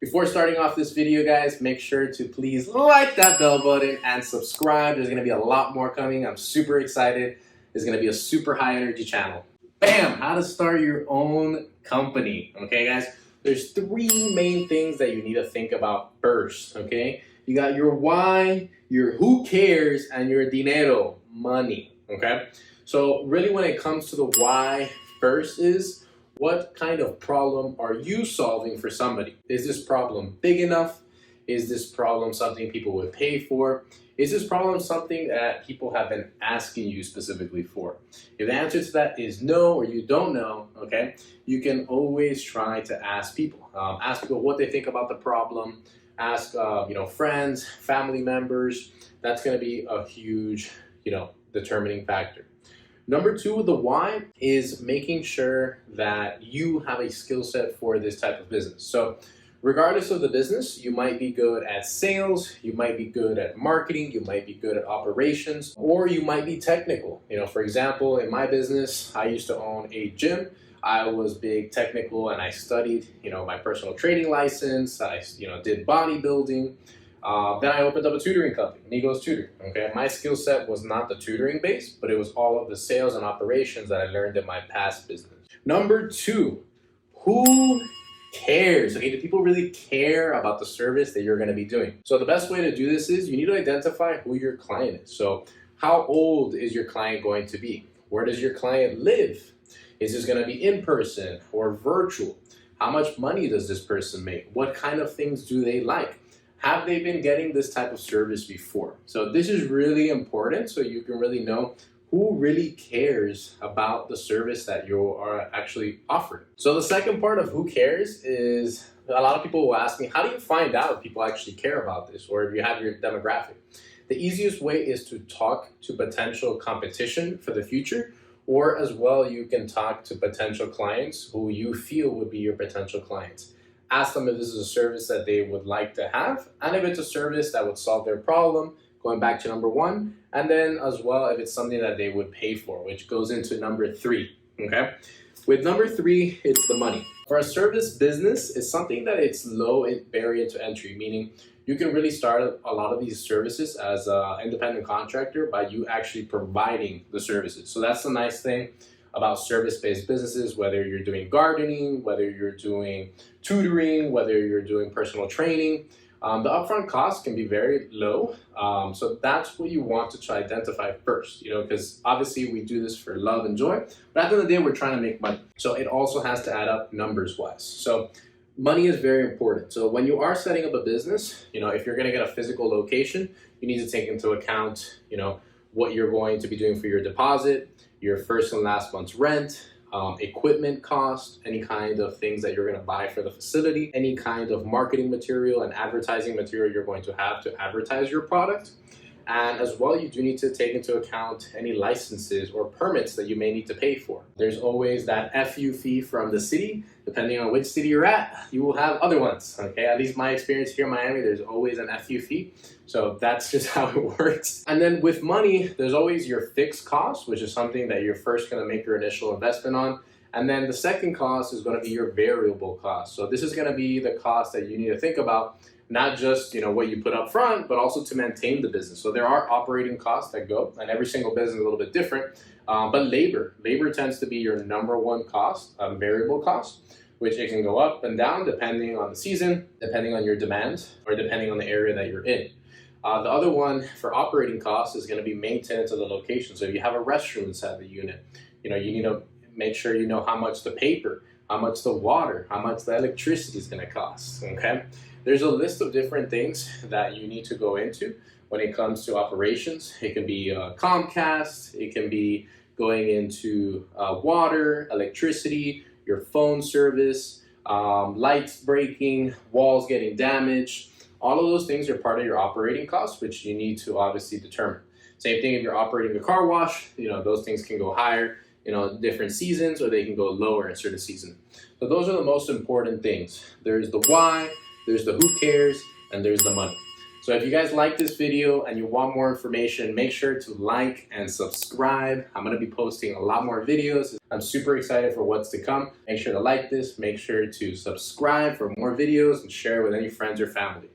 Before starting off this video, guys, make sure to please like that bell button and subscribe. There's going to be a lot more coming. I'm super excited. It's going to be a super high energy channel. Bam! How to start your own company. Okay, guys? There's three main things that you need to think about first, okay? You got your why, your who cares, and your dinero, money, okay? So really when it comes to the why first is, what kind of problem are you solving for somebody? Is this problem big enough? Is this problem something people would pay for? Is this problem something that people have been asking you specifically for? If the answer to that is no, or you don't know, okay, you can always try to ask people. Ask people what they think about the problem. Ask, friends, family members. That's going to be a huge, determining factor. Number two, the why is making sure that you have a skill set for this type of business. So regardless of the business, you might be good at sales, you might be good at marketing, you might be good at operations, or you might be technical. For example, in my business, I used to own a gym. I was big technical and I studied, my personal training license. I, did bodybuilding. Then I opened up a tutoring company, Migos Tutoring. Okay, my skill set was not the tutoring base, but it was all of the sales and operations that I learned in my past business. Number two, who cares? Okay, do people really care about the service that you're going to be doing? So the best way to do this is you need to identify who your client is. So how old is your client going to be? Where does your client live? Is this going to be in person or virtual? How much money does this person make? What kind of things do they like? Have they been getting this type of service before? So this is really important so you can really know who really cares about the service that you are actually offering. So the second part of who cares is, a lot of people will ask me, how do you find out if people actually care about this or if you have your demographic? The easiest way is to talk to potential competition for the future, or as well you can talk to potential clients who you feel would be your potential clients. Ask them if this is a service that they would like to have, and if it's a service that would solve their problem, going back to number one, and then as well if it's something that they would pay for, which goes into number three, okay? With number three, it's the money. For a service business, it's something that it's low barrier to entry, meaning you can really start a lot of these services as an independent contractor by you actually providing the services. So that's the nice thing about service-based businesses, whether you're doing gardening, whether you're doing tutoring, whether you're doing personal training. The upfront costs can be very low. So that's what you want to try to identify first, because obviously we do this for love and joy, but at the end of the day, we're trying to make money. So it also has to add up numbers-wise. So money is very important. So when you are setting up a business, if you're going to get a physical location, you need to take into account, what you're going to be doing for your deposit, your first and last month's rent, equipment cost, any kind of things that you're going to buy for the facility, any kind of marketing material and advertising material you're going to have to advertise your product. And as well, you do need to take into account any licenses or permits that you may need to pay for. There's always that FU fee from the city. Depending on which city you're at, you will have other ones, okay? At least my experience here in Miami, there's always an FU fee. So that's just how it works. And then with money, there's always your fixed cost, which is something that you're first gonna make your initial investment on. And then the second cost is gonna be your variable cost. So this is gonna be the cost that you need to think about, not just what you put up front, but also to maintain the business. So there are operating costs that go, and every single business is a little bit different. But labor tends to be your number one cost, variable cost, which it can go up and down depending on the season, depending on your demand, or depending on the area that you're in. The other one for operating costs is going to be maintenance of the location. So if you have a restroom inside the unit, you need to make sure you know how much the paper, how much the water, how much the electricity is going to cost, okay? There's a list of different things that you need to go into when it comes to operations. It can be Comcast, it can be going into water, electricity, your phone service, lights breaking, walls getting damaged. All of those things are part of your operating costs, which you need to obviously determine. Same thing if you're operating a car wash, those things can go higher, different seasons, or they can go lower in certain seasons. So those are the most important things. There's the why, there's the who cares, and there's the money. So if you guys like this video and you want more information, make sure to like and subscribe. I'm going to be posting a lot more videos. I'm super excited for what's to come. Make sure to like this, make sure to subscribe for more videos, and share with any friends or family.